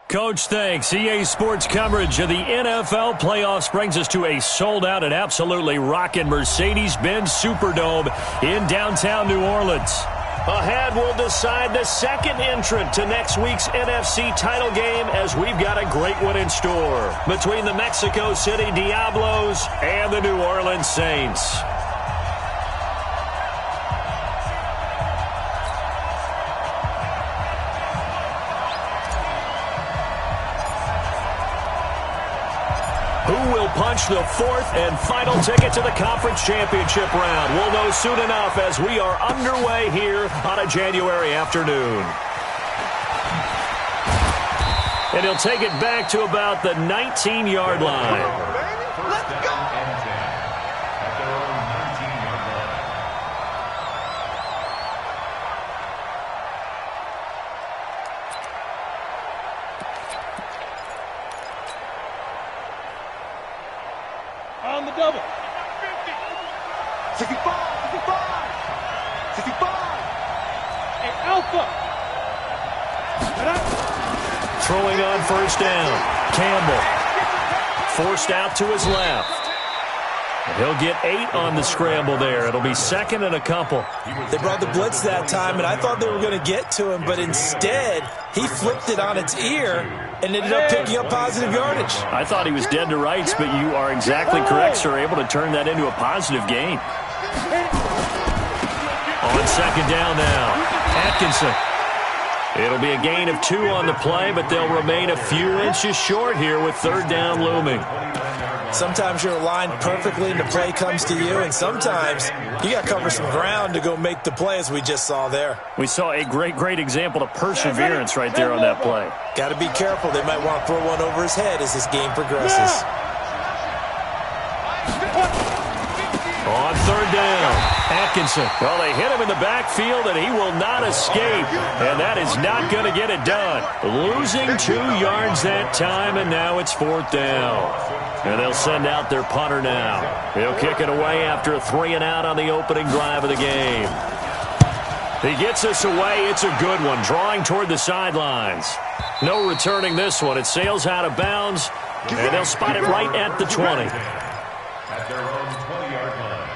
Coach, thanks. EA Sports coverage of the NFL playoffs brings us to a sold-out and absolutely rocking Mercedes-Benz Superdome in downtown New Orleans. Ahead, we'll decide the second entrant to next week's NFC title game as we've got a great one in store between the Mexico City Diablos and the New Orleans Saints. Who will punch the fourth and final ticket to the conference championship round? We'll know soon enough as we are underway here on a January afternoon. And he'll take it back to about the 19-yard line. On the double. 65, 65, 65. Hey, Alpha. Throwing on first down. Campbell. Forced out to his left. He'll get 8 on the scramble there. It'll be second and a couple. They brought the blitz that time, and I thought they were going to get to him, but instead he flipped it on its ear and ended up picking up positive yardage. I thought he was dead to rights, but you are exactly correct, sir. Able to turn that into a positive gain. On second down now, Atkinson. It'll be a gain of 2 on the play, but they'll remain a few inches short here with third down looming. Sometimes you're aligned perfectly and the play comes to you, and sometimes you got to cover some ground to go make the play, as we just saw there. We saw a great example of perseverance right there on that play. Got to be careful. They might want to throw one over his head as this game progresses. On third down, Atkinson. Well, they hit him in the backfield, and he will not escape. And that is not going to get it done. Losing 2 yards that time, and now it's fourth down. And they'll send out their punter now. He'll kick it away after a 3-and-out on the opening drive of the game. He gets us away. It's a good one, drawing toward the sidelines. No returning this one. It sails out of bounds, and they'll spot it right at the 20. At their own 20-yard line.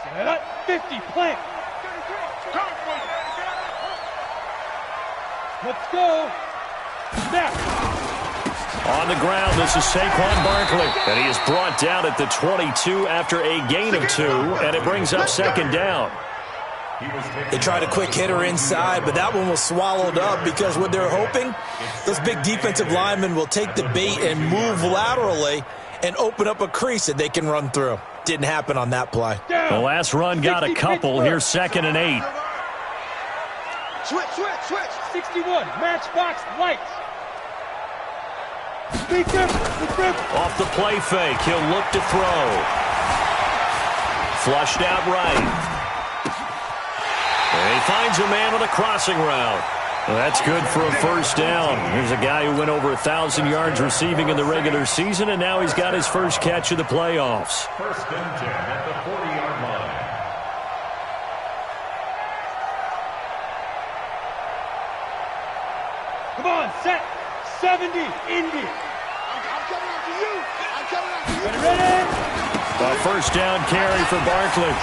Set up, 50, plant. Let's go. Snap. On the ground, this is Saquon Barkley. And he is brought down at the 22 after a gain of 2, and it brings up second down. They tried a quick hitter inside, but that one was swallowed up because what they're hoping, those big defensive linemen will take the bait and move laterally and open up a crease that they can run through. Didn't happen on that play. The last run got a couple. Here's second and 8. Switch. 61, matchbox lights. Off the play fake, he'll look to throw. Flushed out right. And he finds a man on a crossing route. Well, that's good for a first down. Here's a guy who went over 1,000 yards receiving in the regular season, and now he's got his first catch of the playoffs. First and 10 at the 40-yard line. Come on, set. 70, Indy. Ready? A first down carry for Barkley.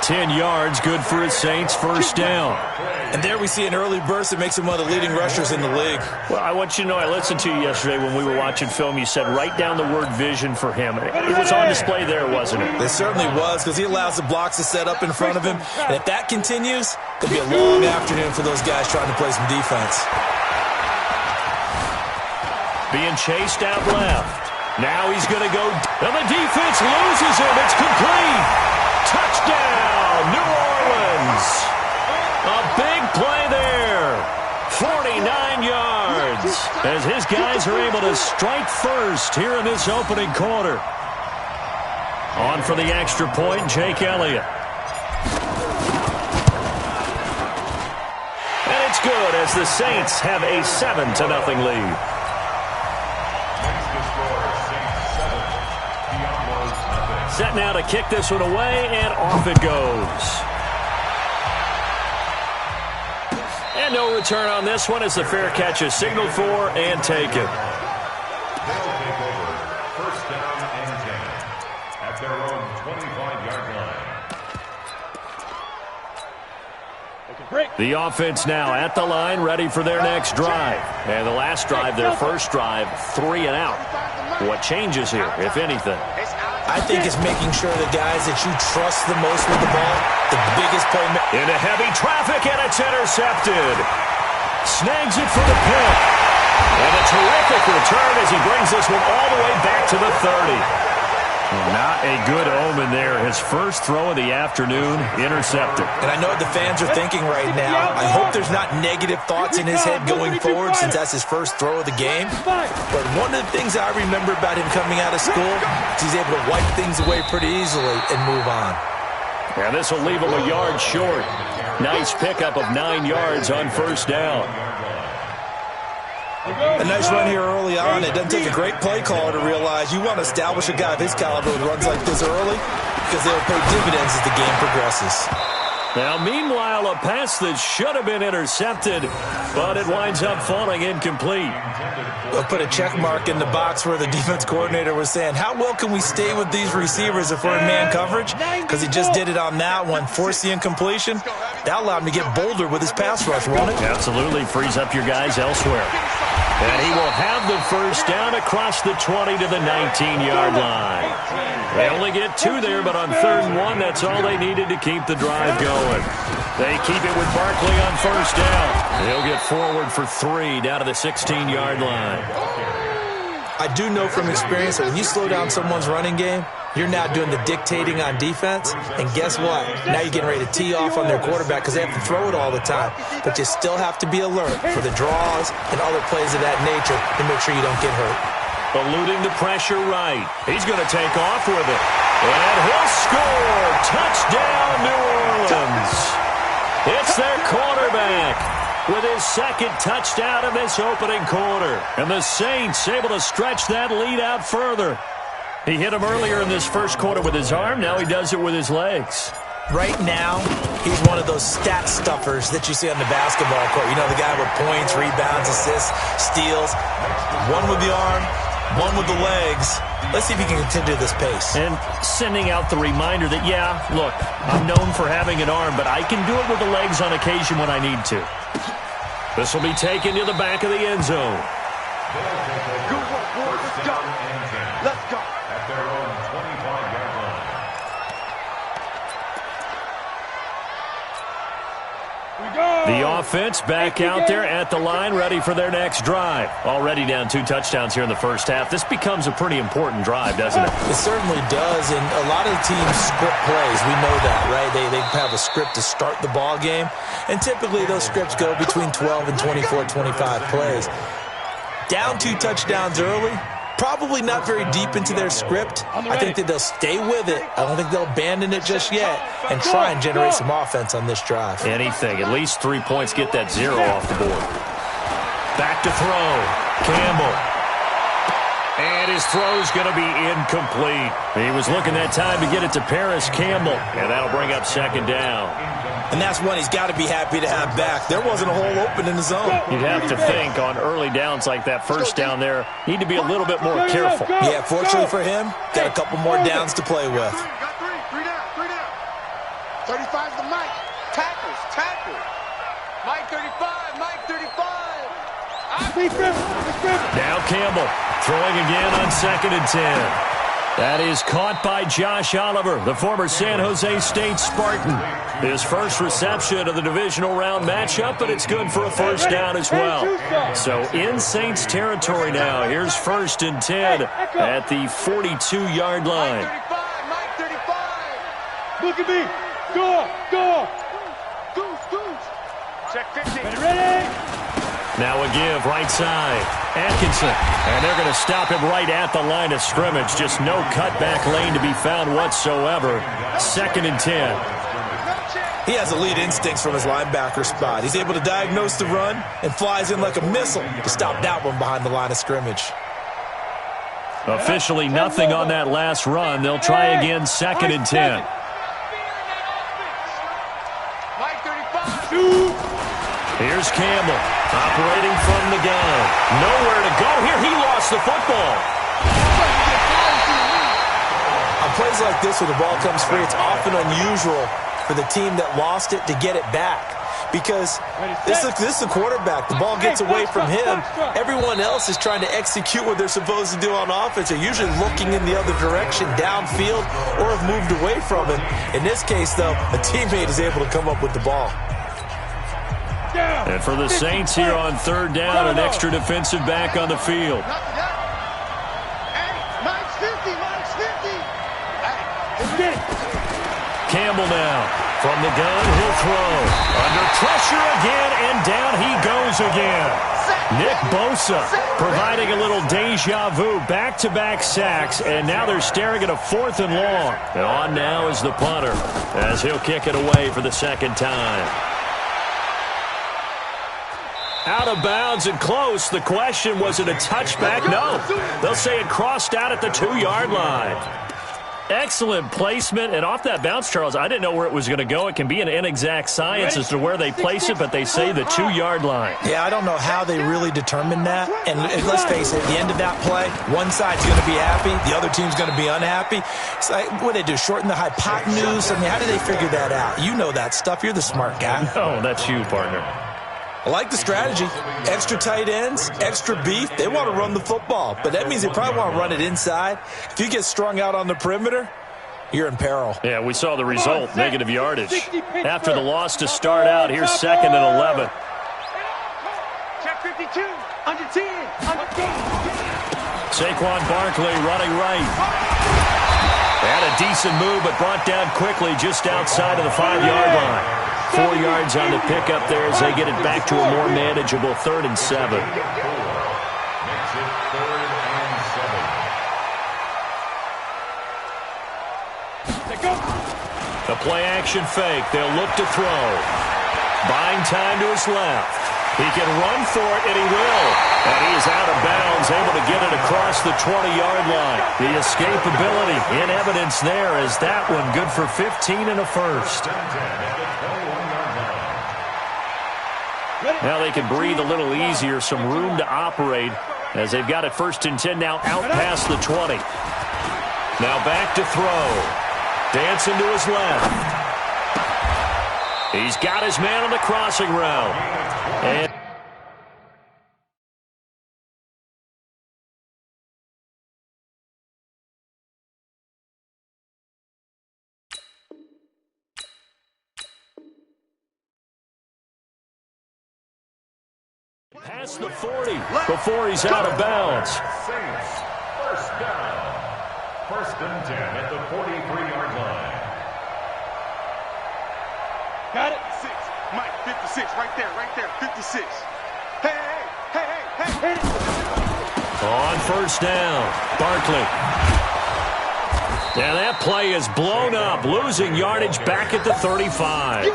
10 yards, good for his Saints, first down. And there we see an early burst that makes him one of the leading rushers in the league. Well, I want you to know, I listened to you yesterday when we were watching film. You said write down the word vision for him. It was on display there, wasn't it? It certainly was, because he allows the blocks to set up in front of him. And if that continues, it'll be a long afternoon for those guys trying to play some defense. Being chased out left. Now he's going to go, and the defense loses him. It's complete. Touchdown, New Orleans. A big play there. 49 yards as his guys are able to strike first here in this opening quarter. On for the extra point, Jake Elliott. And it's good as the Saints have a 7-0 lead. Set now to kick this one away, and off it goes. And no return on this one as the fair catch is signaled for and taken. They'll take over. First down and 10 at their own 25-yard line. The offense now at the line, ready for their next drive. And the last drive, their first drive, 3 and out. What changes here, if anything? I think it's making sure the guys that you trust the most with the ball, the biggest play. Into heavy traffic, and it's intercepted. Snags it for the pick. And a terrific return as he brings this one all the way back to the 30. Not a good omen there. His first throw of the afternoon, intercepted. And I know what the fans are thinking right now. I hope there's not negative thoughts in his head going forward since that's his first throw of the game. But one of the things I remember about him coming out of school is he's able to wipe things away pretty easily and move on. And this will leave him a yard short. Nice pickup of 9 yards on first down. A nice run here early on. It doesn't take a great play caller to realize you want to establish a guy of his caliber who runs like this early because they'll pay dividends as the game progresses. Now, meanwhile, a pass that should have been intercepted, but it winds up falling incomplete. They'll put a check mark in the box where the defense coordinator was saying, how well can we stay with these receivers if we're in man coverage? Because he just did it on that one, forced the incompletion. That allowed him to get bolder with his pass rush, won't it? Absolutely frees up your guys elsewhere. And he will have the first down across the 20 to the 19-yard line. They only get 2 there, but on 3rd and 1, that's all they needed to keep the drive going. They keep it with Barkley on first down. He'll get forward for 3 down to the 16-yard line. I do know from experience that when you slow down someone's running game, you're now doing the dictating on defense. And guess what? Now you're getting ready to tee off on their quarterback because they have to throw it all the time. But you still have to be alert for the draws and other plays of that nature to make sure you don't get hurt. Eluding the pressure right. He's going to take off with it. And he'll score. Touchdown, New Orleans. It's their quarterback with his 2nd touchdown of this opening quarter. And the Saints able to stretch that lead out further. He hit him earlier in this first quarter with his arm. Now he does it with his legs. Right now, he's one of those stat stuffers that you see on the basketball court. You know, the guy with points, rebounds, assists, steals. One with the arm, one with the legs. Let's see if he can continue this pace. And sending out the reminder that, yeah, look, I'm known for having an arm, but I can do it with the legs on occasion when I need to. This will be taken to the back of the end zone. Good work, boys. Let's go. Let's go. At their own 25-yard line. The offense back out there at the line, ready for their next drive. Already down 2 touchdowns here in the first half. This becomes a pretty important drive, doesn't it? It certainly does, and a lot of teams script plays. We know that, right? They have a script to start the ball game, and typically those scripts go between 12 and 24, 25 plays. Down 2 touchdowns early, probably not very deep into their script. I think that they'll stay with it. I don't think they'll abandon it just yet and try and generate some offense on this drive. Anything. At least 3 points. Get that 0 off the board. Back to throw. Campbell. And his throw's going to be incomplete. He was looking that time to get it to Paris Campbell. And that'll bring up 2nd down. And that's one he's got to be happy to have back. There wasn't a hole open in the zone. You'd have to think on early downs like that first down there, need to be a little bit more careful. Yeah, fortunately for him, got a couple more downs to play with. Got 3 down. 35's the Mike. Tackles. Mike 35, Mike 35. Now Campbell throwing again on 2nd and 10. That is caught by Josh Oliver, the former San Jose State Spartan. His first reception of the divisional round matchup, but it's good for a first down as well. So in Saints territory now. Here's 1st and 10 at the 42-yard line. Mike 35. Look at me. Go. Goose. Check 15. Ready? Now a give, right side. Atkinson. And they're going to stop him right at the line of scrimmage. Just no cutback lane to be found whatsoever. 2nd and 10. He has elite instincts from his linebacker spot. He's able to diagnose the run and flies in like a missile to stop that one behind the line of scrimmage. Officially nothing on that last run. They'll try again, 2nd and 10. Here's Campbell, operating from the gun. Nowhere to go here. He lost the football. On plays like this where the ball comes free, it's often unusual for the team that lost it to get it back. Because this is the quarterback. The ball gets away from him. Everyone else is trying to execute what they're supposed to do on offense. They're usually looking in the other direction, downfield, or have moved away from him. In this case, though, a teammate is able to come up with the ball. And for the Saints here on 3rd down, an extra defensive back on the field. Campbell now. From the gun, he'll throw. Under pressure again, and down he goes again. Nick Bosa providing a little deja vu. Back-to-back sacks, and now they're staring at a 4th and long. And on now is the punter, as he'll kick it away for the 2nd time. Out of bounds and close. The question, was it a touchback? No. They'll say it crossed out at the 2-yard line. Excellent placement, and off that bounce, Charles, I didn't know where it was going to go. It can be an inexact science as to where they place it, but they say the 2-yard line. Yeah, I don't know how they really determined that. And let's face it, at the end of that play, one side's going to be happy, the other team's going to be unhappy. It's like, what do they do, shorten the hypotenuse? I mean, how do they figure that out? You know that stuff. You're the smart guy. Oh, that's you, partner. I like the strategy. Extra tight ends, extra beef. They want to run the football, but that means they probably want to run it inside. If you get strung out on the perimeter, you're in peril. Yeah, we saw the result, negative yardage. After the loss to start out, here's 2nd and 11. Check 52, under 10, under 10. Saquon Barkley running right. Had a decent move, but brought down quickly just outside of the 5-yard line. 4 yards on the pickup there as they get it back to a more manageable 3rd and 7. Makes it 3rd and 7. The play-action fake. They'll look to throw. Buying time to his left. He can run for it, and he will. And he is out of bounds, able to get it across the 20-yard line. The escapability in evidence there as that one good for 15 and a first. Now they can breathe a little easier, some room to operate as they've got it 1st and 10 now out past the 20. Now back to throw. Dancing to his left. He's got his man on the crossing route. And past the 40 before he's out of bounds. Saints, 1st down. 1st and 10 at the 43-yard line. Got it? 6. Mike, 56, right there, 56. Hey, hit it. On 1st down, Barkley. Now that play is blown up, losing yardage back at the 35.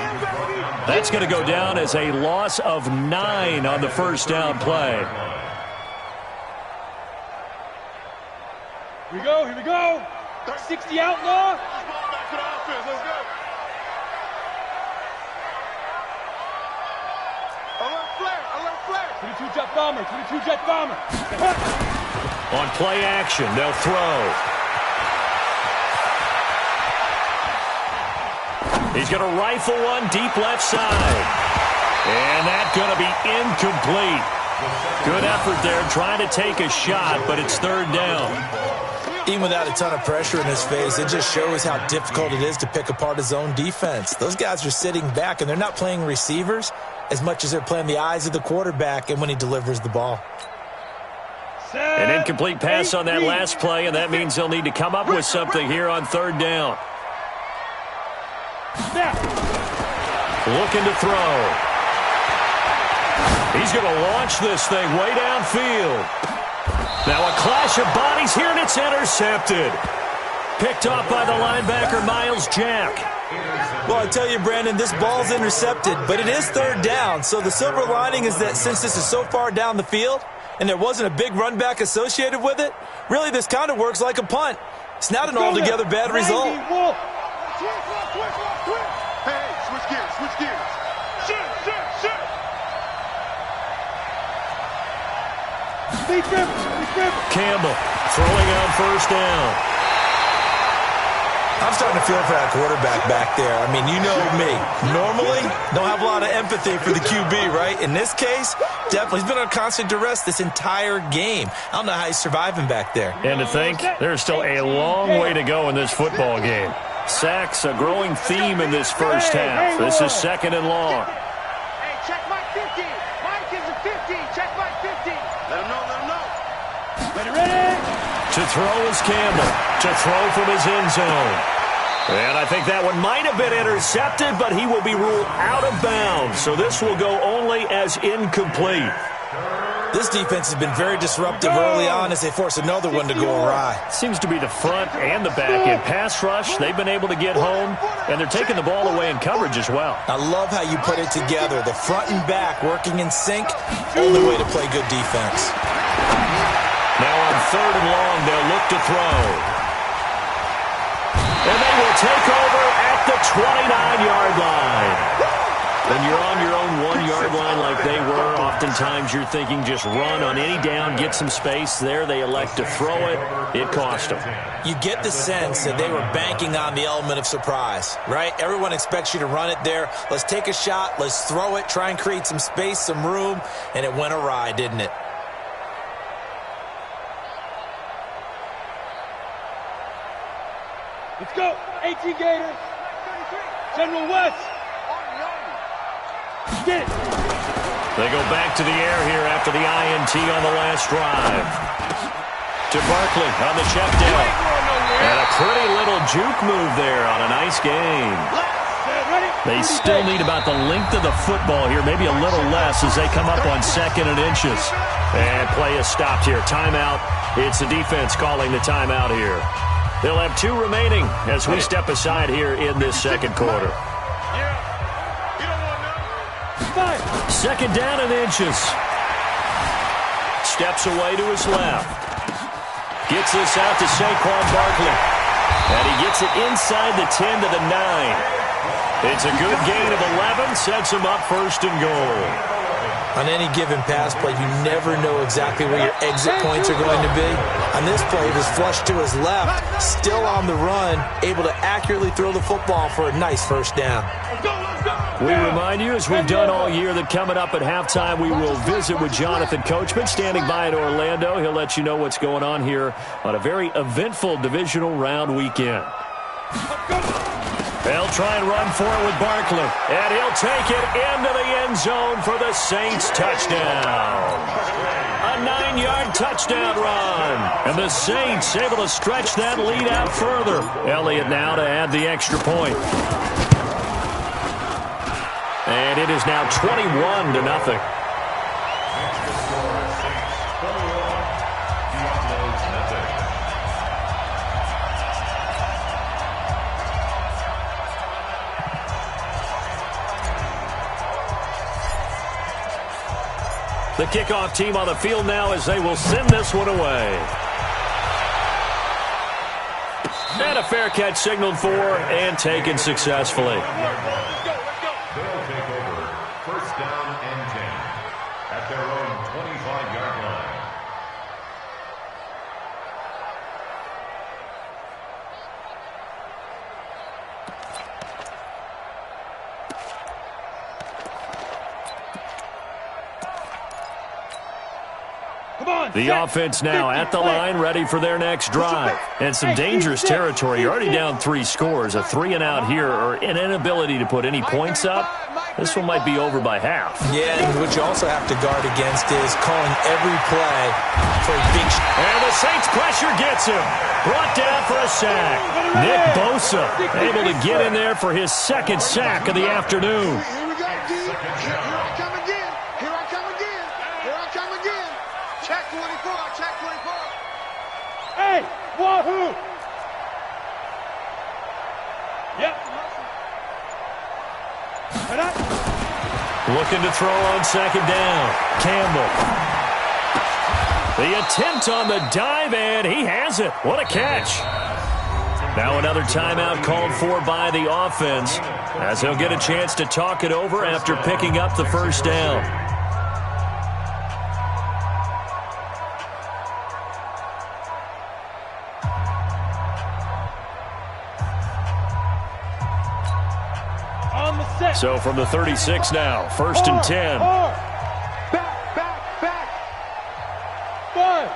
That's going to go down as a loss of 9 on the 1st down play. Here we go. 60 outlaw. Back to the offense, let's go. Alert flare. 22 jet bomber. On play action, they'll throw. He's going to rifle one deep left side. And that's going to be incomplete. Good effort there, trying to take a shot, but it's 3rd down. Even without a ton of pressure in his face, it just shows how difficult it is to pick apart his own defense. Those guys are sitting back, and they're not playing receivers as much as they're playing the eyes of the quarterback and when he delivers the ball. An incomplete pass on that last play, and that means they'll need to come up with something here on 3rd down. Looking to throw. He's going to launch this thing way downfield. Now a clash of bodies here, and it's intercepted. Picked off by the linebacker, Miles Jack. Well, I tell you, Brandon, this ball's intercepted, but it is third down. So the silver lining is that since this is so far down the field and there wasn't a big run back associated with it, really this kind of works like a punt. It's not an altogether bad result. Hey, switch gears, switch gears. Shoot. Campbell throwing on first down. I'm starting to feel for that quarterback back there. I mean, you know me. Normally, don't have a lot of empathy for the QB, right? In this case, definitely. He's been on constant duress this entire game. I don't know how he's surviving back there. And to think, there's still a long way to go in this football game. Sacks, a growing theme in this first half. This is second and long. Hey, check Mike 50. Mike is a 50. Check Mike 50. Let him know. Ready? To throw is Campbell. To throw from his end zone. And I think that one might have been intercepted, but he will be ruled out of bounds. So this will go only as incomplete. This defense has been very disruptive early on as they force another one to go awry. Seems to be the front and the back end. Pass rush, they've been able to get home, and they're taking the ball away in coverage as well. I love how you put it together. The front and back working in sync, only way to play good defense. Now on third and long, they'll look to throw. And they will take over at the 29-yard line. When you're on your own 1-yard line like they were, oftentimes you're thinking just run on any down, get some space. There they elect to throw it. It cost them. You get the sense that they were banking on the element of surprise, right? Everyone expects you to run it there. Let's take a shot. Let's throw it. Try and create some space, some room. And it went awry, didn't it? Let's go. 18 Gators. General West. Get it. They go back to the air here after the INT on the last drive. To Barkley on the check down. And a pretty little juke move there on a nice game. They still need about the length of the football here, maybe a little less as they come up on second and inches. And play is stopped here. Timeout. It's the defense calling the timeout here. They'll have 2 remaining as we step aside here in this second quarter. Second down and inches. Steps away to his left. Gets this out to Saquon Barkley. And he gets it inside the 10 to the 9. It's a good gain of 11. Sets him up first and goal. On any given pass play, you never know exactly where your exit points are going to be. On this play, it was flushed to his left, still on the run, able to accurately throw the football for a nice first down. We remind you, as we've done all year, that coming up at halftime, we will visit with Jonathan Coachman, standing by in Orlando. He'll let you know what's going on here on a very eventful divisional round weekend. They'll try and run for it with Barkley. And he'll take it into the end zone for the Saints touchdown. A 9-yard touchdown run. And the Saints able to stretch that lead out further. Elliott now to add the extra point. And it is now 21-0. The kickoff team on the field now as they will send this one away. And a fair catch signaled for and taken successfully. They'll take over first down and 10 at their own 25-yard line. The offense now at the line, ready for their next drive. And some dangerous territory. You're already down 3 scores. A 3 and out here, or an inability to put any points up. This one might be over by half. Yeah, and what you also have to guard against is calling every play for a big shot. And the Saints pressure gets him. Brought down for a sack. Nick Bosa able to get in there for his second sack of the afternoon. Here we go, D. Here I come again. Here I come again. Here I come again. Check 24. Check 24. Hey, Wahoo! Yep. Looking to throw on second down. Campbell. The attempt on the dive, and he has it. What a catch. Now another timeout called for by the offense, as he'll get a chance to talk it over after picking up the first down. So from the 36 now, first and 10. Back. 5.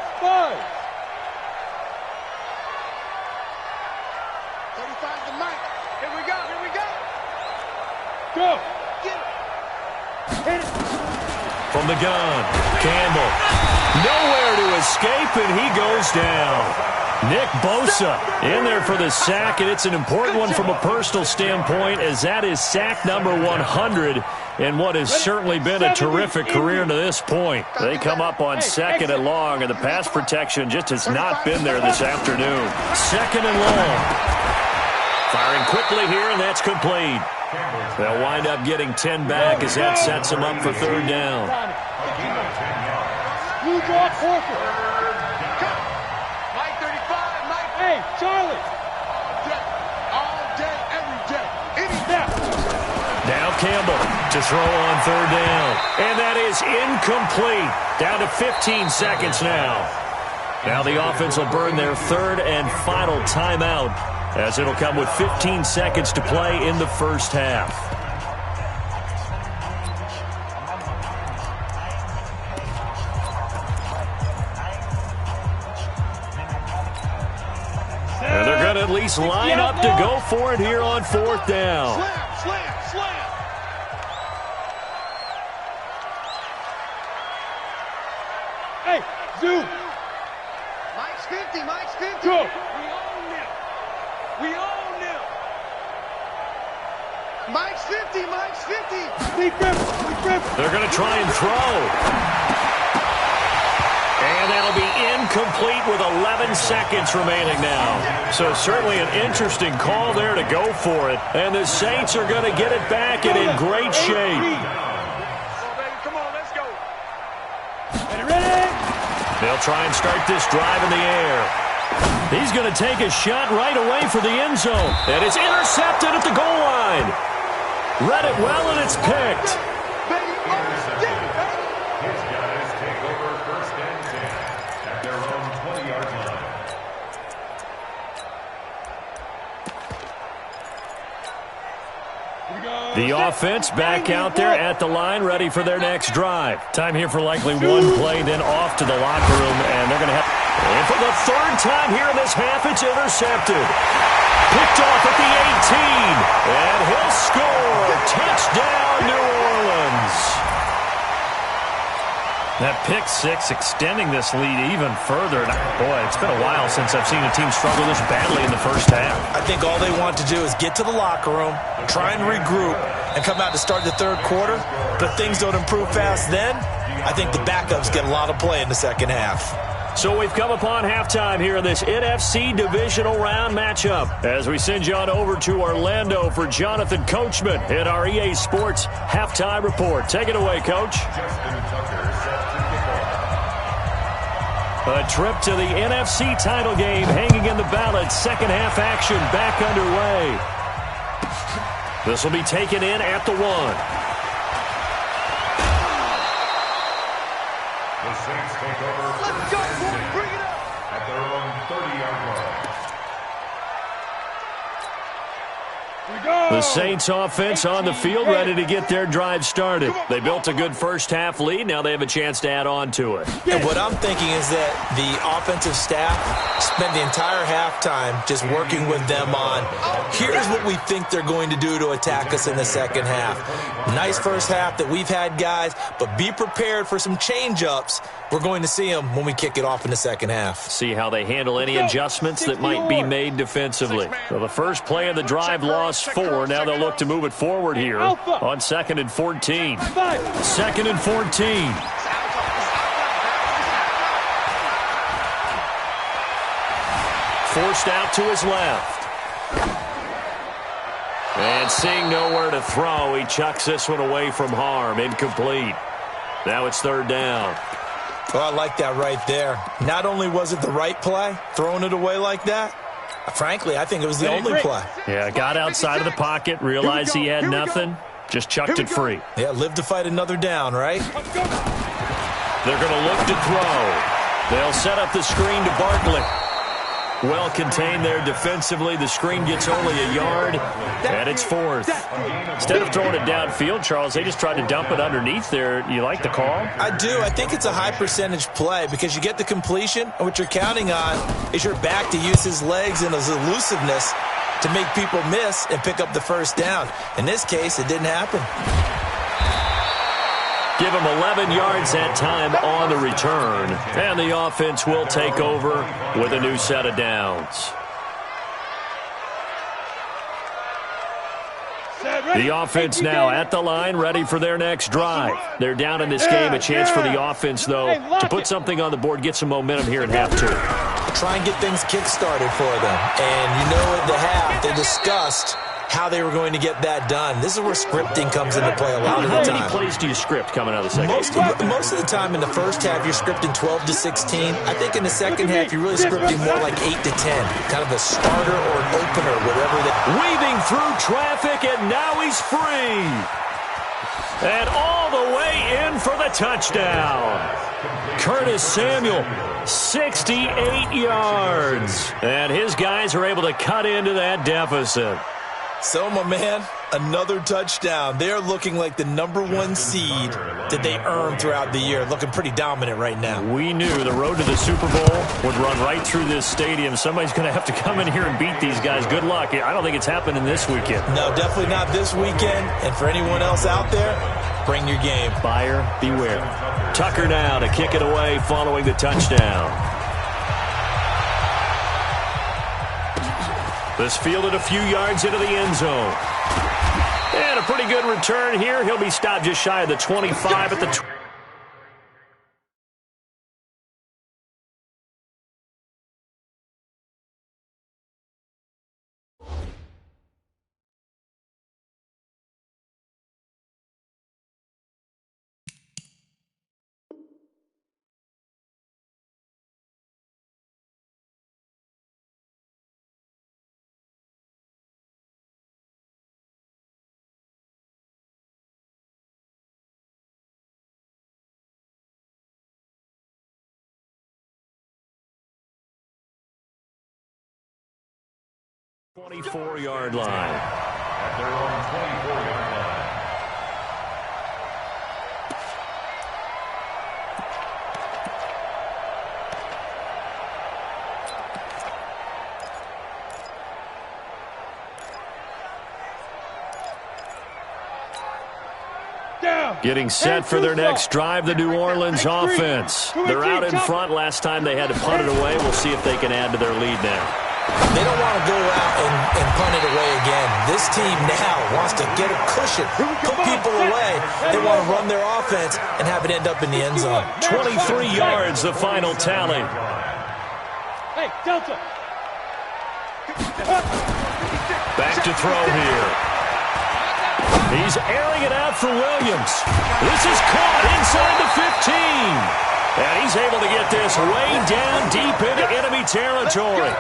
35 to Mike. Here we go. Go. Get it. Hit it. From the gun, Campbell. Nowhere to escape, and he goes down. Nick Bosa in there for the sack, and it's an important one from a personal standpoint, as that is sack number 100 in what has certainly been a terrific career to this point. They come up on second and long, and the pass protection just has not been there this afternoon. Second and long. Firing quickly here, and that's complete. They'll wind up getting 10 back as that sets them up for third down. Blue drop, Horford. Hey, Charlie! All day, every day. Any Snap! Now Campbell to throw on third down. And that is incomplete. Down to 15 seconds now. Now the offense will burn their third and final timeout, as it'll come with 15 seconds to play in the first half. And they're going to at least line up to go for it here on fourth down. Slam. Hey, Zoo! Mike's 50. Go! We own them. Mike's 50. Lee Griffin! They're going to try and throw. And that'll be incomplete with 11 seconds remaining now. So certainly an interesting call there to go for it. And the Saints are going to get it back and in great shape. Come on, let's go. Ready? They'll try and start this drive in the air. He's going to take a shot right away for the end zone. And it's intercepted at the goal line. Read it well, and it's picked. His guys take over first and 10 at their own 20-yard line. The offense back out there at the line, ready for their next drive. Time here for likely one play, then off to the locker room, and they're going to have... And for the third time here in this half, it's intercepted. Picked off at the 18, and he'll score. Touchdown, New Orleans. That pick six extending this lead even further. Boy, it's been a while since I've seen a team struggle this badly in the first half. I think all they want to do is get to the locker room, try and regroup, and come out to start the third quarter. But if things don't improve fast then, I think the backups get a lot of play in the second half. So we've come upon halftime here in this NFC Divisional Round matchup, as we send you on over to Orlando for Jonathan Coachman in our EA Sports Halftime Report. Take it away, Coach. A trip to the NFC title game hanging in the balance. Second half action back underway. This will be taken in at the 1. The Saints take over Let's go, boy. Bring it up. at their own 30-yard line. The Saints offense on the field, ready to get their drive started. They built a good first half lead. Now they have a chance to add on to it. And what I'm thinking is that the offensive staff spent the entire halftime just working with them on, here's what we think they're going to do to attack us in the second half. Nice first half that we've had, guys, but be prepared for some change-ups. We're going to see them when we kick it off in the second half. See how they handle any adjustments that might be made defensively. So the first play of the drive lost 4. Now they'll look to move it forward here on 2nd and 14. 2nd and 14. Forced out to his left. And seeing nowhere to throw, he chucks this one away from harm. Incomplete. Now it's third down. Oh, I like that right there. Not only was it the right play, throwing it away like that, frankly, I think it was the only play. Yeah, got outside of the pocket, realized he had nothing, just chucked it free. Yeah, live to fight another down, right? They're going to look to throw. They'll set up the screen to Barkley. Well contained there defensively. The screen gets only a yard, and it's fourth. Instead of throwing it downfield, Charles, they just tried to dump it underneath there. You like the call? I do. I think it's a high-percentage play because you get the completion, and what you're counting on is your back to use his legs and his elusiveness to make people miss and pick up the first down. In this case, it didn't happen. Give him 11 yards that time on the return. And the offense will take over with a new set of downs. The offense now at the line, ready for their next drive. They're down in this game. A chance for the offense, though, to put something on the board, get some momentum here in half two. Try and get things kick-started for them. And you know at the half, they discussed how they were going to get that done. This is where scripting comes into play a lot of the time. How many plays do you script coming out of the second half? Most of the time in the first half, you're scripting 12 to 16. I think in the second half, you're really scripting more like 8 to 10. Kind of a starter or an opener, whatever. Weaving through traffic, and now he's free. And all the way in for the touchdown. Curtis Samuel, 68 yards. And his guys are able to cut into that deficit. So, my man, another touchdown. They're looking like the #1 seed that they earned throughout the year. Looking pretty dominant right now. We knew the road to the Super Bowl would run right through this stadium. Somebody's going to have to come in here and beat these guys. Good luck. I don't think it's happening this weekend. No, definitely not this weekend. And for anyone else out there, bring your game. Buyer beware. Tucker now to kick it away following the touchdown. This fielded a few yards into the end zone. And a pretty good return here. He'll be stopped just shy of the 25 at the 24-yard line. At their own 24-yard line. Getting set for their next drive, the New Orleans offense. They're out in front. Last time they had to punt it away. We'll see if they can add to their lead now. They don't want to go out and punt it away again. This team now wants to get a cushion, put people away. They want to run their offense and have it end up in the end zone. 23 yards, the final tally. Hey, Delta. Back to throw here. He's airing it out for Williams. This is caught inside the 15. And he's able to get this way down deep into enemy territory.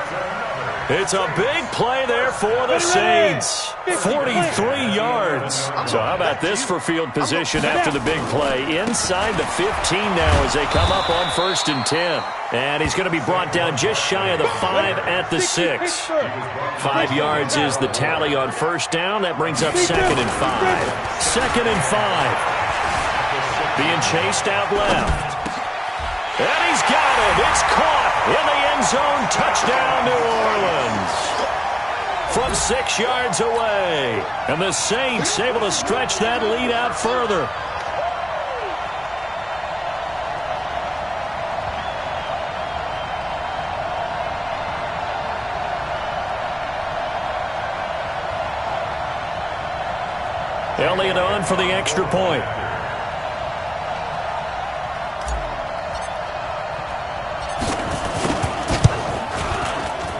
It's a big play there for the Saints. 43 yards. So how about this for field position after the big play? Inside the 15 now as they come up on 1st and 10. And he's going to be brought down just shy of the 5 at the 6. 5 yards is the tally on 1st down. That brings up 2nd and 5. 2nd and 5. Being chased out left. And he's got it. It's caught in the end zone. Touchdown, New Orleans. From 6 yards away. And the Saints able to stretch that lead out further. Elliott on for the extra point.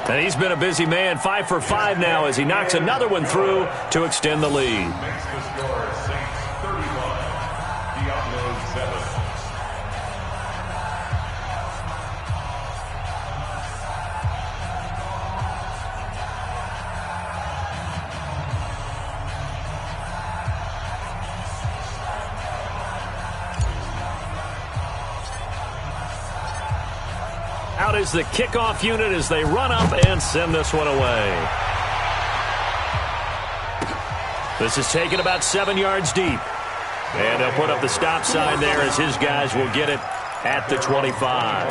And he's been a busy man, 5 for 5 now as he knocks another one through to extend the lead. Makes the score Saints 35, Diablo 7. Out is the kickoff unit as they run up and send this one away. This is taken about 7 yards deep. And they'll put up the stop sign there as his guys will get it at the 25.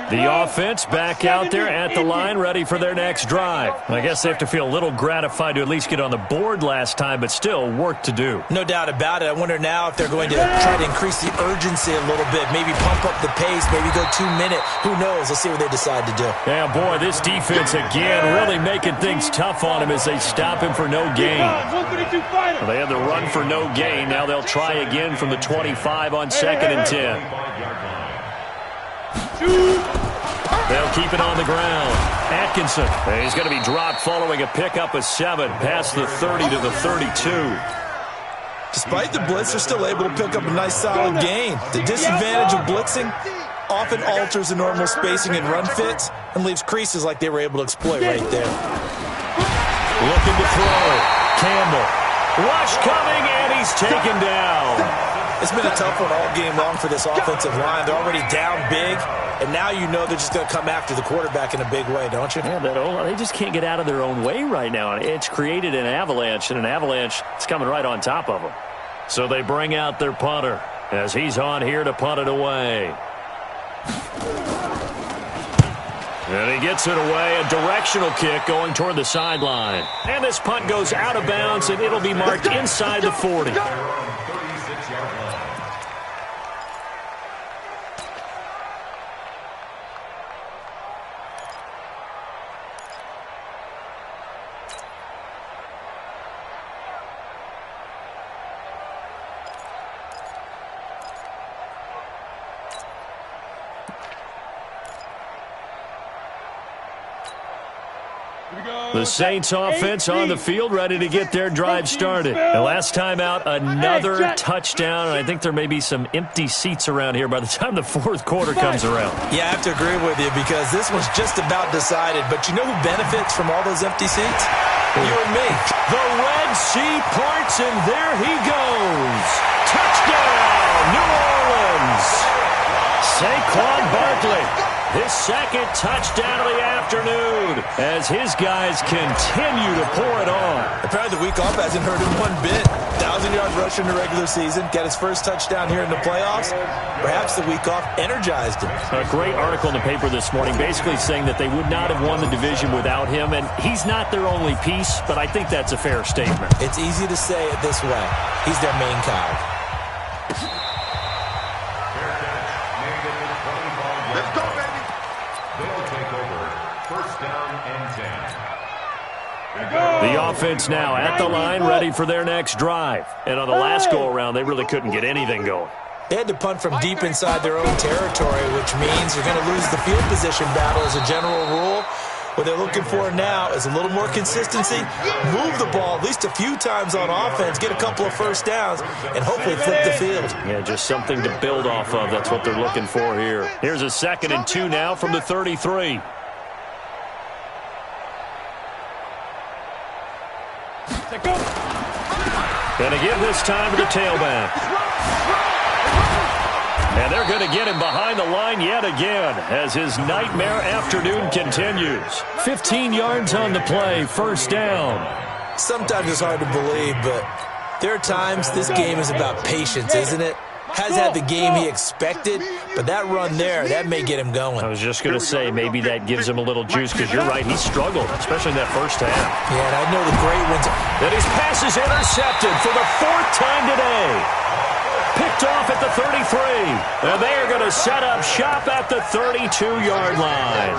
The offense back out there at the line, ready for their next drive. I guess they have to feel a little gratified to at least get on the board last time, but still work to do. No doubt about it. I wonder now if they're going to try to increase the urgency a little bit, maybe pump up the pace, maybe go 2 minute. Who knows? Let's see what they decide to do. Yeah, boy, this defense again really making things tough on him as they stop him for no gain. Well, they had the run for no gain. Now they'll try again from the 25 on 2nd and 10. They'll keep it on the ground. Atkinson, he's going to be dropped following a pickup of 7 past the 30 to the 32. Despite the blitz, they're still able to pick up a nice solid gain. The disadvantage of blitzing often alters the normal spacing and run fits and leaves creases like they were able to exploit right there. Looking to throw. Campbell. Rush coming, and he's taken down. It's been a tough one all game long for this offensive line. They're already down big, and now you know they're just going to come after the quarterback in a big way, don't you? Yeah, they just can't get out of their own way right now. It's created an avalanche, and an avalanche is coming right on top of them. So they bring out their punter as he's on here to punt it away. And he gets it away, a directional kick going toward the sideline. And this punt goes out of bounds, and it'll be marked inside the 40. The Saints offense on the field, ready to get their drive started. The last time out, another touchdown, and I think there may be some empty seats around here by the time the 4th quarter comes around. Yeah, I have to agree with you because this one's just about decided. But you know who benefits from all those empty seats? You and me. The Red Sea parts, and there he goes. Touchdown, New Orleans. Saquon Barkley. His 2nd touchdown of the afternoon as his guys continue to pour it on. Apparently the week off hasn't hurt him one bit. 1,000-yard rusher in the regular season, got his first touchdown here in the playoffs. Perhaps the week off energized him. A great article in the paper this morning basically saying that they would not have won the division without him, and he's not their only piece, but I think that's a fair statement. It's easy to say it this way. He's their main cog. Let's go, baby. They'll take over 1st down and 10. The offense now at the line, ready for their next drive. And on the last go-around, they really couldn't get anything going. They had to punt from deep inside their own territory, which means you're going to lose the field position battle as a general rule. What they're looking for now is a little more consistency, move the ball at least a few times on offense, get a couple of first downs, and hopefully flip the field. Yeah, just something to build off of. That's what they're looking for here. Here's a 2nd and 2 now from the 33. And again this time to the tailback. And they're going to get him behind the line yet again as his nightmare afternoon continues. 15 yards on the play, 1st down. Sometimes it's hard to believe, but there are times this game is about patience, isn't it? Has had the game he expected, but that run there, that may get him going. I was just going to say, maybe that gives him a little juice, because you're right, he struggled, especially in that first half. Yeah, and I know the great ones. Then his pass is intercepted for the 4th time today. Picked off at the 33. And they are going to set up shop at the 32-yard line.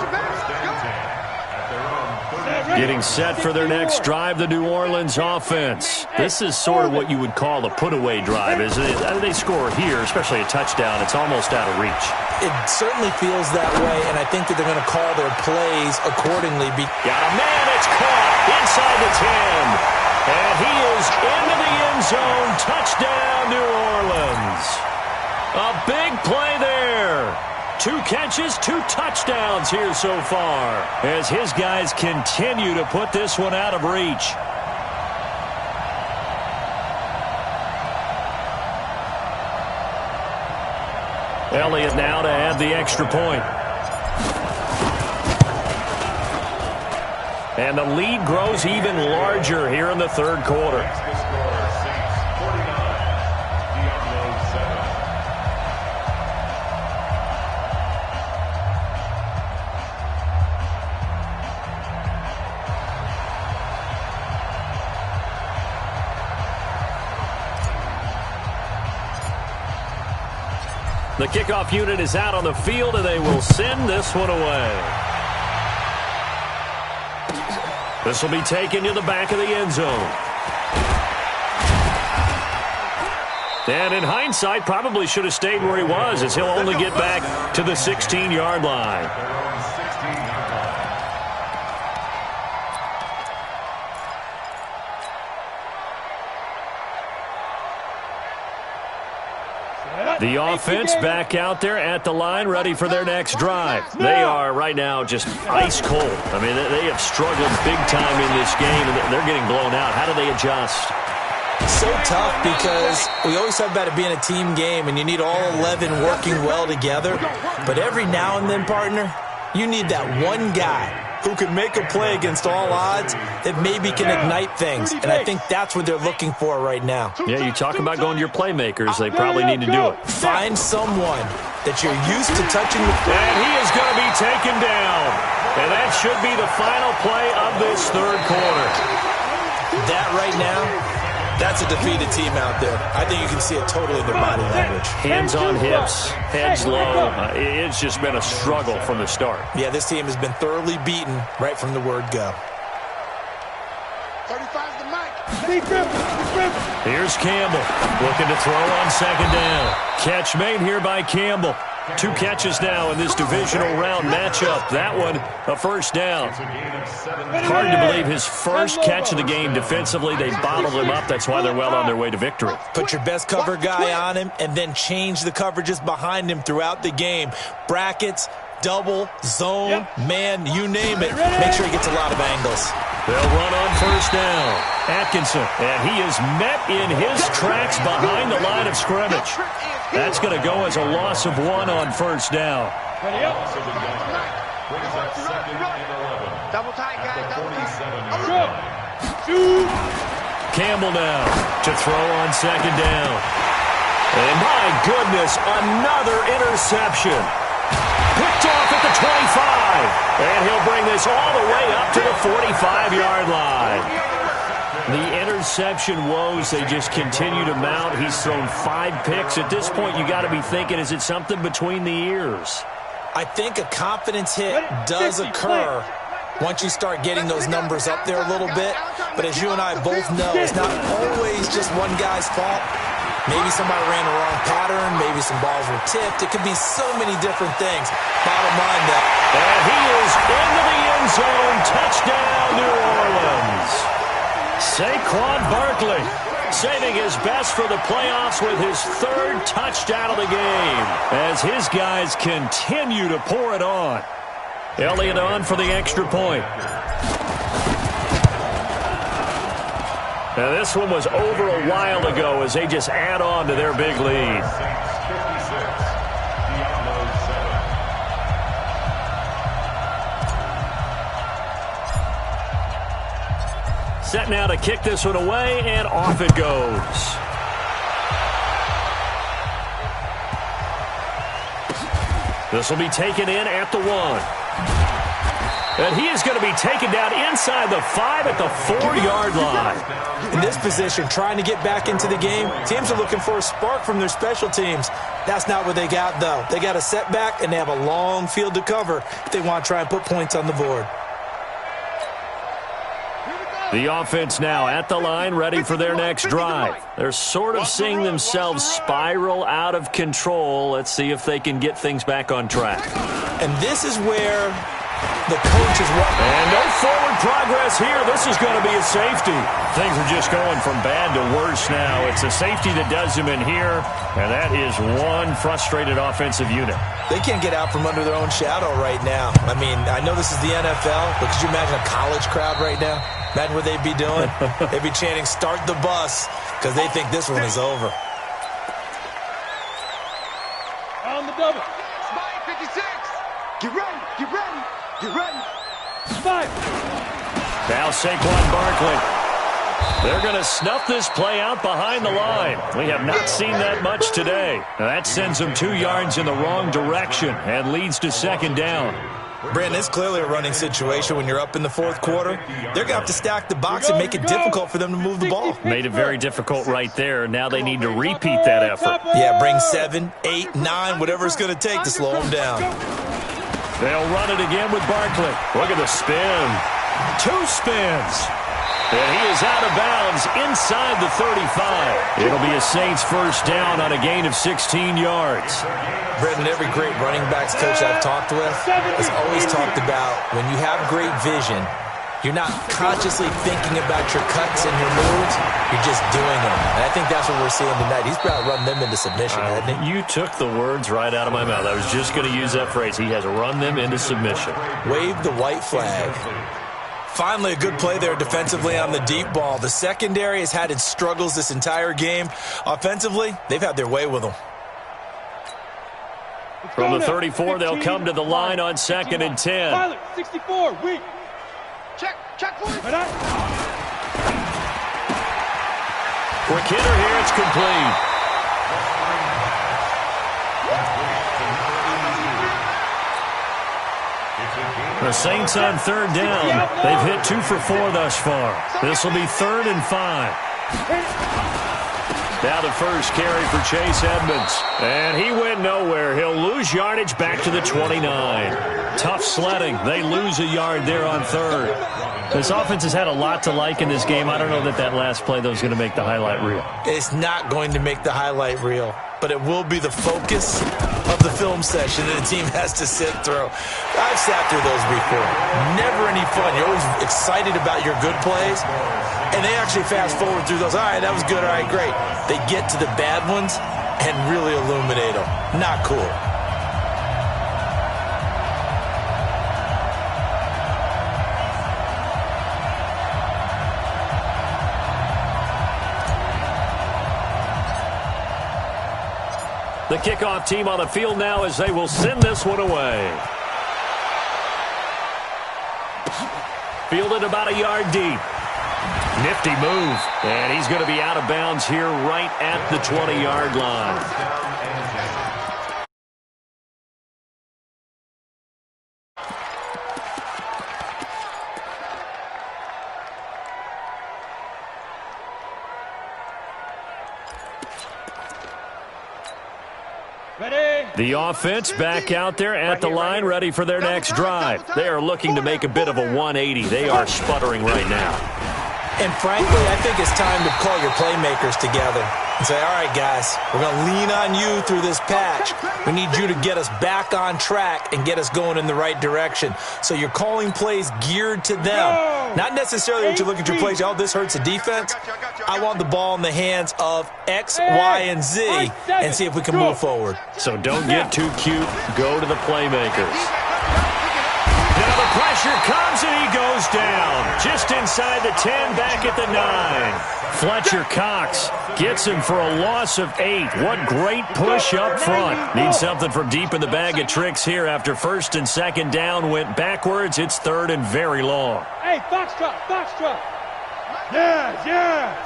Getting set for their next drive, the New Orleans offense. This is sort of what you would call a put-away drive, isn't it? They score here, especially a touchdown. It's almost out of reach. It certainly feels that way, and I think that they're going to call their plays accordingly. Got a man, it's caught inside the 10. And he is into the end zone. Touchdown, New Orleans. A big play there. 2 catches, 2 touchdowns here so far as his guys continue to put this one out of reach. Elliott now to add the extra point. And the lead grows even larger here in the third quarter. The kickoff unit is out on the field, and they will send this one away. This will be taken to the back of the end zone. And in hindsight, probably should have stayed where he was, as he'll only get back to the 16-yard line. The offense back out there at the line, ready for their next drive. They are right now just ice cold. I mean, they have struggled big time in this game, and they're getting blown out. How do they adjust? So tough, because we always talk about it being a team game, and you need all 11 working well together. But every now and then, partner, you need that one guy who can make a play against all odds that maybe can ignite things. And I think that's what they're looking for right now. Yeah, you talk about going to your playmakers. They probably need to do it. Find someone that you're used to touching the football. And he is going to be taken down. And that should be the final play of this third quarter. That right now, that's a defeated team out there. I think you can see it totally in their body language. Hands on hips, heads low. It's just been a struggle from the start. Yeah, this team has been thoroughly beaten right from the word go. 35's the mic. Here's Campbell looking to throw on second down. Catch made here by Campbell. 2 catches now in this divisional round matchup. That one, a first down. Hard to believe his first catch of the game defensively. They bottled him up. That's why they're well on their way to victory. Put your best cover guy on him and then change the coverages behind him throughout the game. Brackets, double, zone, man, you name it. Make sure he gets a lot of angles. They'll run on first down. Atkinson, and he is met in his tracks behind the line of scrimmage. That's going to go as a loss of 1 on first down. Double tight, guys. Campbell now to throw on second down. And my goodness, another interception. Picked off at the 25. And he'll bring this all the way up to the 45-yard line. The interception woes, they just continue to mount. He's thrown 5 picks. At this point, you got to be thinking, is it something between the ears? I think a confidence hit does occur once you start getting those numbers up there a little bit. But as you and I both know, it's not always just one guy's fault. Maybe somebody ran the wrong pattern. Maybe some balls were tipped. It could be so many different things. Bottom line, though. And he is into the end zone. Touchdown, New Orleans. Saquon Barkley saving his best for the playoffs with his 3rd touchdown of the game as his guys continue to pour it on. Elliott on for the extra point. Now this one was over a while ago as they just add on to their big lead. Set now to kick this one away, and off it goes. This will be taken in at the 1. And he is going to be taken down inside the 5 at the 4-yard line. In this position, trying to get back into the game, teams are looking for a spark from their special teams. That's not what they got, though. They got a setback, and they have a long field to cover if they want to try and put points on the board. The offense now at the line, ready for their next drive. They're sort of seeing themselves spiral out of control. Let's see if they can get things back on track. And this is where the coach is working. And no forward progress here. This is going to be a safety. Things are just going from bad to worse now. It's a safety that does them in here, and that is one frustrated offensive unit. They can't get out from under their own shadow right now. I mean, I know this is the NFL, but could you imagine a college crowd right now? Imagine what they'd be doing. They'd be chanting, "Start the bus," because they think this one is over. On the double. Spike 56. Get ready. Get ready. Get ready. Spike. Now Saquon Barkley. They're going to snuff this play out behind the line. We have not seen that much today. Now that sends them 2 yards in the wrong direction and leads to second down. Brandon, it's clearly a running situation when you're up in the fourth quarter. They're going to have to stack the box and make it difficult for them to move the ball. Made it very difficult right there. Now they need to repeat that effort. Yeah, bring 7, 8, 9, whatever it's going to take to slow them down. They'll run it again with Barkley. Look at the spin. 2 spins. And he is out of bounds inside the 35. It'll be a Saints first down on a gain of 16 yards. Brendan, every great running backs coach I've talked with has always talked about when you have great vision, you're not consciously thinking about your cuts and your moves. You're just doing them. And I think that's what we're seeing tonight. He's about to run them into submission, hasn't he? You took the words right out of my mouth. I was just going to use that phrase. He has run them into submission. Wave the white flag. Finally, a good play there defensively on the deep ball. The secondary has had its struggles this entire game. Offensively, they've had their way with them. From the 34, they'll come to the line on 2nd and 10. Pilot, 64, weak. Check for it. Quick hitter here, it's complete. The Saints on 3rd down. They've hit 2 for 4 thus far. This will be 3rd and 5. Now the first carry for Chase Edmonds. And he went nowhere. He'll lose yardage back to the 29. Tough sledding. They lose a yard there on 3rd. This offense has had a lot to like in this game. I don't know that that last play, though, is going to make the highlight reel. It's not going to make the highlight reel, but it will be the focus of the film session that the team has to sit through. I've sat through those before. Never any fun. You're always excited about your good plays, and they actually fast forward through those. All right, that was good. All right, great. They get to the bad ones and really illuminate them. Not cool. The kickoff team on the field now as they will send this one away. Fielded about a yard deep. Nifty move. And he's going to be out of bounds here right at the 20-yard line. The offense back out there at the line, ready for their next drive. They are looking to make a bit of a 180. They are sputtering right now. And frankly, I think it's time to call your playmakers together and say, all right, guys, we're going to lean on you through this patch. We need you to get us back on track and get us going in the right direction. So you're calling plays geared to them. Not necessarily that you look at your plays, oh, this hurts the defense. I want the ball in the hands of X, Y, and Z and see if we can move forward. So don't get too cute. Go to the playmakers. Now the pressure comes and he goes down. Just inside the 10, back at the 9. Fletcher Cox gets him for a loss of 8. What great push up front. Needs something from deep in the bag of tricks here after 1st and 2nd down went backwards. It's 3rd and very long. Hey, foxtrot. Yes.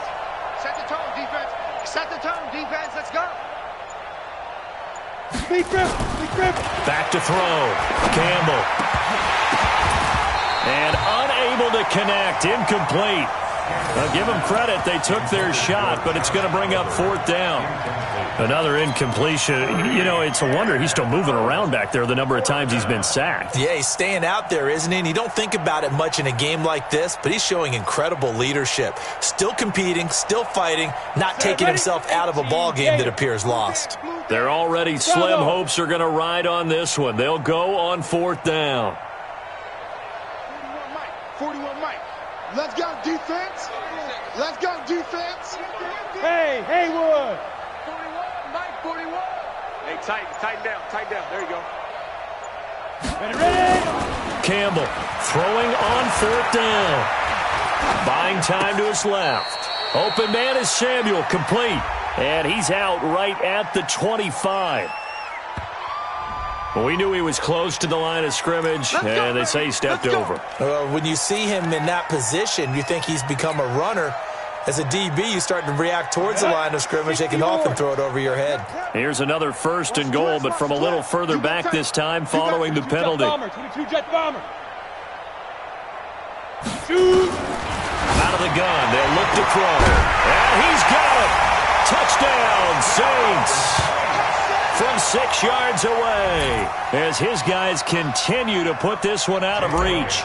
Set the tone, defense. Set the tone, defense. Let's go. Big grip. Back to throw. Campbell. And unable to connect. Incomplete. I'll give them credit. They took their shot, but it's going to bring up 4th down. Another incompletion. You know, it's a wonder he's still moving around back there the number of times he's been sacked. Yeah, he's staying out there, isn't he? And you don't think about it much in a game like this, but he's showing incredible leadership. Still competing, still fighting, not taking himself out of a ball game that appears lost. They're already slim hopes are going to ride on this one. They'll go on 4th down. 41 Mike. Let's go defense. Let's go defense. Hey, Haywood. 41 Mike, 41. Hey, tighten down. There you go. Ready. Campbell throwing on 4th down. Buying time to his left. Open man is Samuel, complete. And he's out right at the 25. Well, we knew he was close to the line of scrimmage, and they say he stepped over. When you see him in that position, you think he's become a runner. As a DB, you start to react towards the line of scrimmage. They can often throw it over your head. Here's another 1st and goal, but from a little further back this time following the penalty. 22 Jet Bomber. Shoot. Out of the gun, they'll look to throw. And he's got it. Touchdown, Saints. From 6 yards away as his guys continue to put this one out of reach.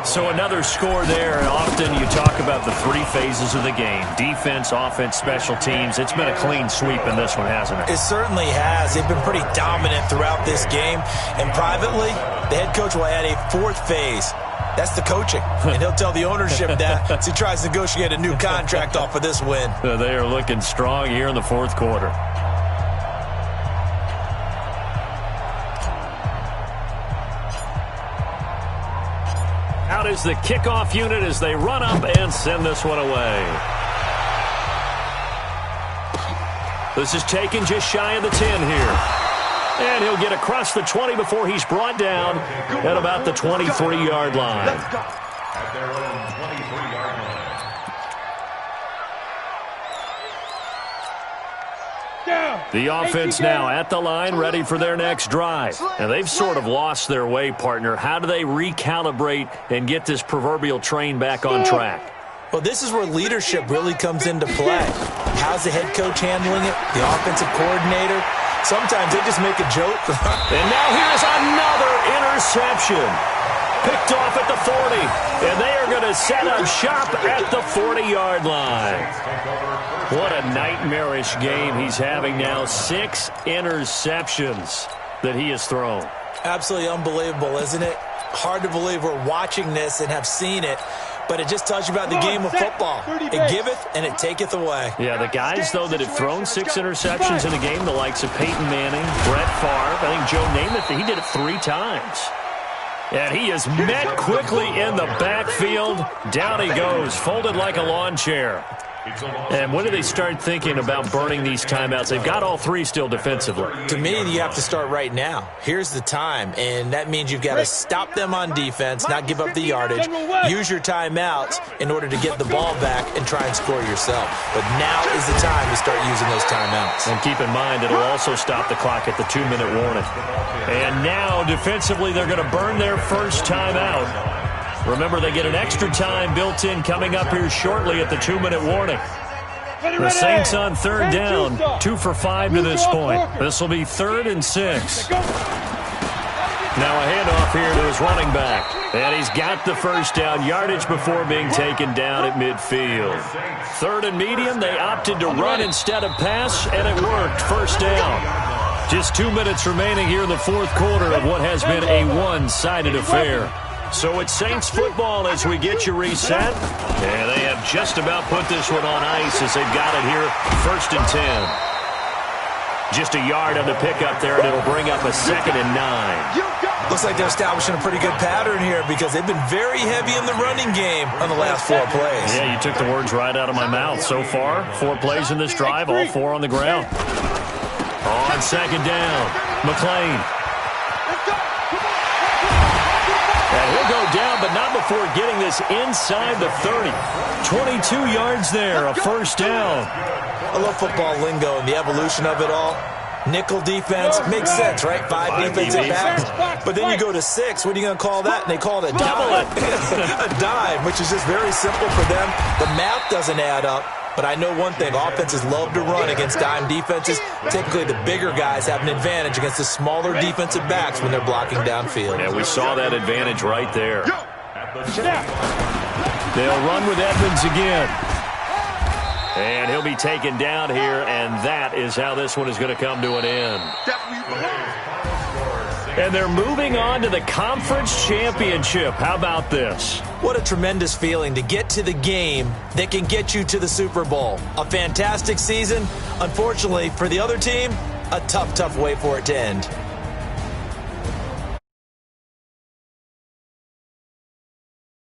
So another score there. Often you talk about the 3 phases of the game. Defense, offense, special teams. It's been a clean sweep in this one, hasn't it? It certainly has. They've been pretty dominant throughout this game. And privately, the head coach will add a 4th phase. That's the coaching. And he'll tell the ownership that as he tries to negotiate a new contract off of this win. They are looking strong here in the 4th quarter. Out is the kickoff unit as they run up and send this one away. This is taken just shy of the 10 here. And he'll get across the 20 before he's brought down at about the 23-yard line. At their own 23-yard line. The offense now at the line, ready for their next drive. And they've sort of lost their way, partner. How do they recalibrate and get this proverbial train back on track? Well, this is where leadership really comes into play. How's the head coach handling it? The offensive coordinator? Sometimes they just make a joke. And now here's another interception. Picked off at the 40. And they are going to set up shop at the 40-yard line. What a nightmarish game he's having now. 6 interceptions that he has thrown. Absolutely unbelievable, isn't it? Hard to believe we're watching this and have seen it. But it just tells you about the game of football. It giveth and it taketh away. Yeah, the guys, though, that have thrown 6 interceptions in a game, the likes of Peyton Manning, Brett Favre, I think Joe Namath, he did it 3 times. And he is met quickly in the backfield. Down he goes, folded like a lawn chair. And when do they start thinking about burning these timeouts? They've got all 3 still defensively. To me, you have to start right now. Here's the time, and that means you've got to stop them on defense, not give up the yardage, use your timeouts in order to get the ball back and try and score yourself. But now is the time to start using those timeouts. And keep in mind, it'll also stop the clock at the 2-minute warning. And now, defensively, they're going to burn their first timeout. Remember, they get an extra time built in coming up here shortly at the 2-minute warning. The Saints on 3rd down, 2 for 5 to this point. This will be 3rd and 6. Now a handoff here to his running back. And he's got the first down, yardage before being taken down at midfield. 3rd and medium, they opted to run instead of pass, and it worked. First down. Just 2 minutes remaining here in the 4th quarter of what has been a one-sided affair. So it's Saints football as we get you reset. And they have just about put this one on ice as they've got it here, 1st and 10. Just a yard on the pickup there, and it'll bring up a 2nd and 9. Looks like they're establishing a pretty good pattern here because they've been very heavy in the running game on the last 4 plays. Yeah, you took the words right out of my mouth. So far, 4 plays in this drive, all 4 on the ground. On 2nd down, McLean. And he'll go down, but not before getting this inside the 30. 22 yards there, a first down. I love football lingo and the evolution of it all. Nickel defense makes sense, right? Five defensive DBs. backs. But then you go to 6. What are you going to call that? And they call it a dime. A dime, which is just very simple for them. The math doesn't add up. But I know one thing, offenses love to run against dime defenses. Typically, the bigger guys have an advantage against the smaller defensive backs when they're blocking downfield. Yeah, we saw that advantage right there. They'll run with Edmonds again. And he'll be taken down here, and that is how this one is going to come to an end. And they're moving on to the conference championship. How about this? What a tremendous feeling to get to the game that can get you to the Super Bowl. A fantastic season. Unfortunately, for the other team, a tough way for it to end.